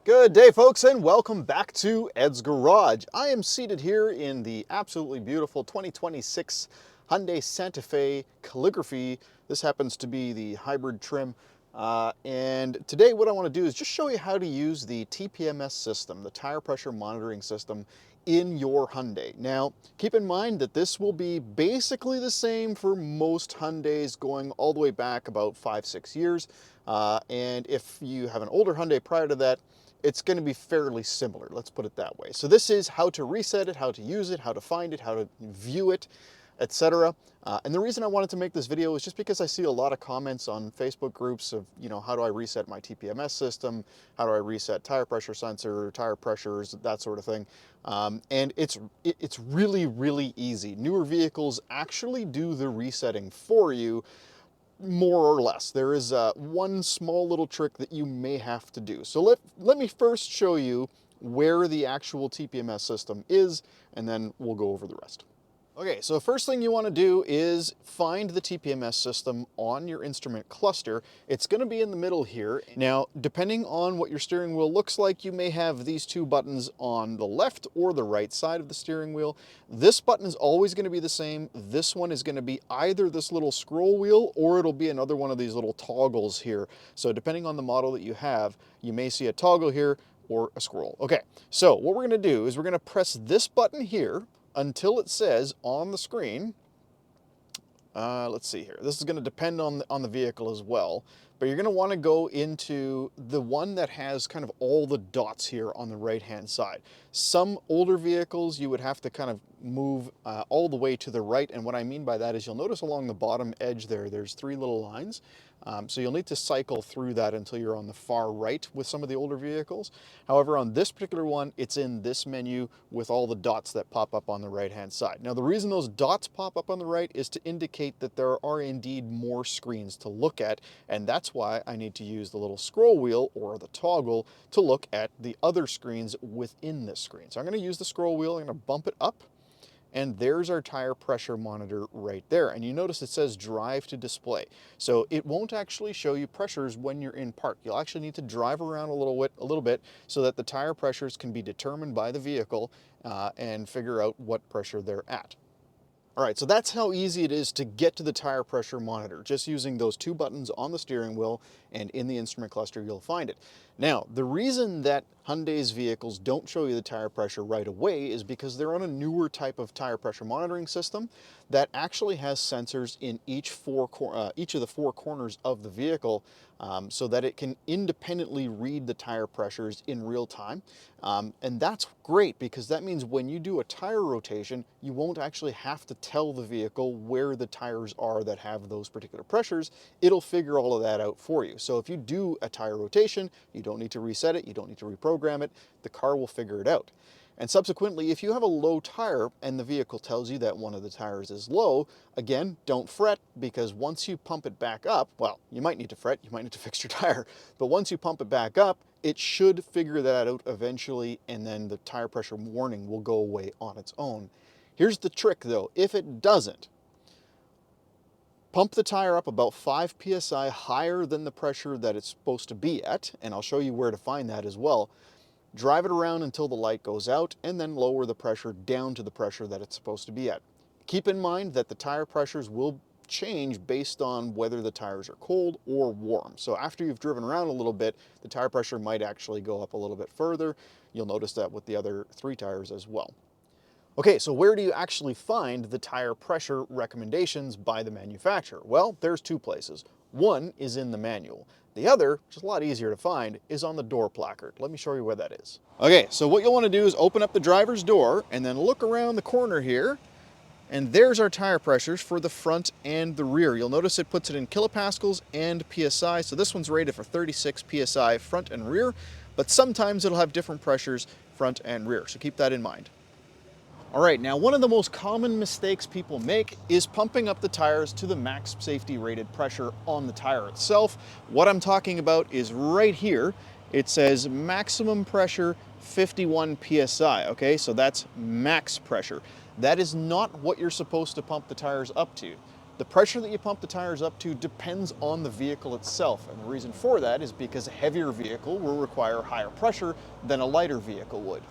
Good day, folks, and welcome back to Ed's Garage. I am seated here in the absolutely beautiful 2026 Hyundai Santa Fe Calligraphy. This happens to be the hybrid trim. And today what I want to do is just show you how to use the TPMS system, the tire pressure monitoring system, in your Hyundai. Now, keep in mind that this will be basically the same for most Hyundais going all the way back about 5-6 years. And if you have an older Hyundai prior to that, it's going to be fairly similar, let's put it that way. So this is how to reset it, how to use it, how to find it, how to view it, etc. And the reason I wanted to make this video is just because I see a lot of comments on Facebook groups of, how do I reset my TPMS system? How do I reset tire pressure sensor, tire pressures, that sort of thing. And it's really, really easy. Newer vehicles actually do the resetting for you, more or less. There is one small little trick that you may have to do. So let me first show you where the actual TPMS system is, and then we'll go over the rest. Okay, so first thing you want to do is find the TPMS system on your instrument cluster. It's going to be in the middle here. Now, depending on what your steering wheel looks like, you may have these two buttons on the left or the right side of the steering wheel. This button is always going to be the same. This one is going to be either this little scroll wheel or it'll be another one of these little toggles here. So depending on the model that you have, you may see a toggle here or a scroll. Okay, so what we're going to do is we're going to press this button here until it says on the screen, let's see here. This is going to depend on the vehicle as well, but you're going to want to go into the one that has kind of all the dots here on the right-hand side. Some older vehicles, you would have to kind of move all the way to the right, and what I mean by that is you'll notice along the bottom edge there's three little lines. So you'll need to cycle through that until you're on the far right with some of the older vehicles. However, on this particular one, it's in this menu with all the dots that pop up on the right-hand side. Now, the reason those dots pop up on the right is to indicate that there are indeed more screens to look at, and that's why I need to use the little scroll wheel or the toggle to look at the other screens within this screen. So I'm going to use the scroll wheel, I'm going to bump it up, and there's our tire pressure monitor right there. And you notice it says drive to display. So it won't actually show you pressures when you're in park. You'll actually need to drive around a little bit so that the tire pressures can be determined by the vehicle and figure out what pressure they're at. All right, so that's how easy it is to get to the tire pressure monitor. Just using those two buttons on the steering wheel, and in the instrument cluster, you'll find it. Now, the reason that Hyundai's vehicles don't show you the tire pressure right away is because they're on a newer type of tire pressure monitoring system that actually has sensors in each of the four corners of the vehicle, so that it can independently read the tire pressures in real time. And that's great because that means when you do a tire rotation, you won't actually have to tell the vehicle where the tires are that have those particular pressures. It'll figure all of that out for you. So if you do a tire rotation, you don't need to reset it, you don't need to reprogram it, the car will figure it out. And subsequently, if you have a low tire and the vehicle tells you that one of the tires is low, again, don't fret, because once you pump it back up, well, you might need to fret, you might need to fix your tire, but once you pump it back up, it should figure that out eventually, and then the tire pressure warning will go away on its own. Here's the trick though, if it doesn't, pump the tire up about 5 psi higher than the pressure that it's supposed to be at, and I'll show you where to find that as well. Drive it around until the light goes out, and then lower the pressure down to the pressure that it's supposed to be at. Keep in mind that the tire pressures will change based on whether the tires are cold or warm. So after you've driven around a little bit, the tire pressure might actually go up a little bit further. You'll notice that with the other 3 tires as well. Okay, so where do you actually find the tire pressure recommendations by the manufacturer? Well, there's 2 places. One is in the manual. The other, which is a lot easier to find, is on the door placard. Let me show you where that is. Okay, so what you'll want to do is open up the driver's door and then look around the corner here, and there's our tire pressures for the front and the rear. You'll notice it puts it in kilopascals and PSI, so this one's rated for 36 PSI front and rear, but sometimes it'll have different pressures front and rear, so keep that in mind. All right, now one of the most common mistakes people make is pumping up the tires to the max safety rated pressure on the tire itself. What I'm talking about is right here. It says maximum pressure 51 PSI, okay? So that's max pressure. That is not what you're supposed to pump the tires up to. The pressure that you pump the tires up to depends on the vehicle itself, and the reason for that is because a heavier vehicle will require higher pressure than a lighter vehicle would.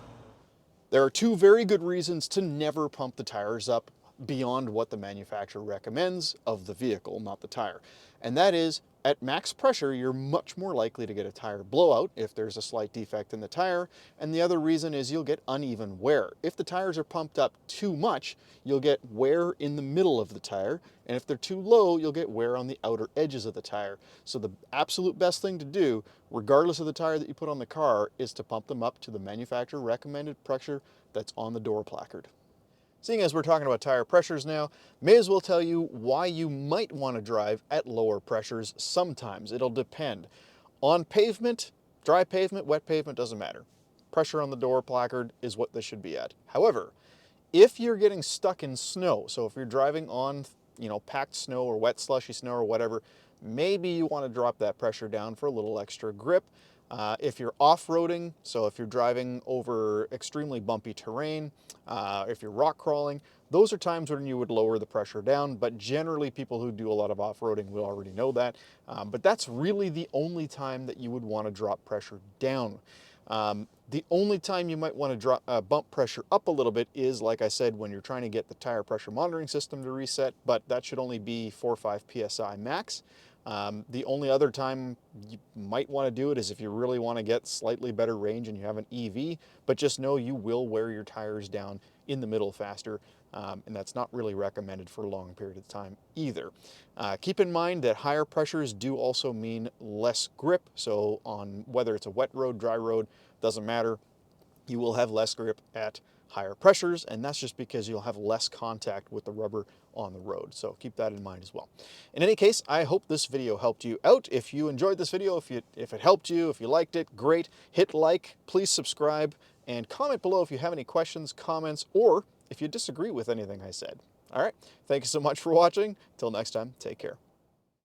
There are two very good reasons to never pump the tires up beyond what the manufacturer recommends of the vehicle, not the tire. And that is, at max pressure, you're much more likely to get a tire blowout if there's a slight defect in the tire. And the other reason is you'll get uneven wear. If the tires are pumped up too much, you'll get wear in the middle of the tire. And if they're too low, you'll get wear on the outer edges of the tire. So the absolute best thing to do, regardless of the tire that you put on the car, is to pump them up to the manufacturer recommended pressure that's on the door placard. Seeing as we're talking about tire pressures now, may as well tell you why you might want to drive at lower pressures sometimes. It'll depend. On pavement, dry pavement, wet pavement, doesn't matter. Pressure on the door placard is what this should be at. However, if you're getting stuck in snow, so if you're driving on, packed snow or wet slushy snow or whatever, maybe you want to drop that pressure down for a little extra grip. If you're off-roading, so if you're driving over extremely bumpy terrain, if you're rock crawling, those are times when you would lower the pressure down, but generally people who do a lot of off-roading will already know that. But that's really the only time that you would want to drop pressure down. The only time you might want to bump pressure up a little bit is, like I said, when you're trying to get the tire pressure monitoring system to reset, but that should only be 4 or 5 PSI max. The only other time you might want to do it is if you really want to get slightly better range and you have an EV, but just know you will wear your tires down in the middle faster, and that's not really recommended for a long period of time either. Keep in mind that higher pressures do also mean less grip, so on whether it's a wet road, dry road, doesn't matter, you will have less grip at higher pressures, and that's just because you'll have less contact with the rubber on the road. So keep that in mind as well. In any case, I hope this video helped you out. If you enjoyed this video, if it helped you, if you liked it, great. Hit like, please subscribe, and comment below if you have any questions, comments, or if you disagree with anything I said. All right, thank you so much for watching. Till next time, take care.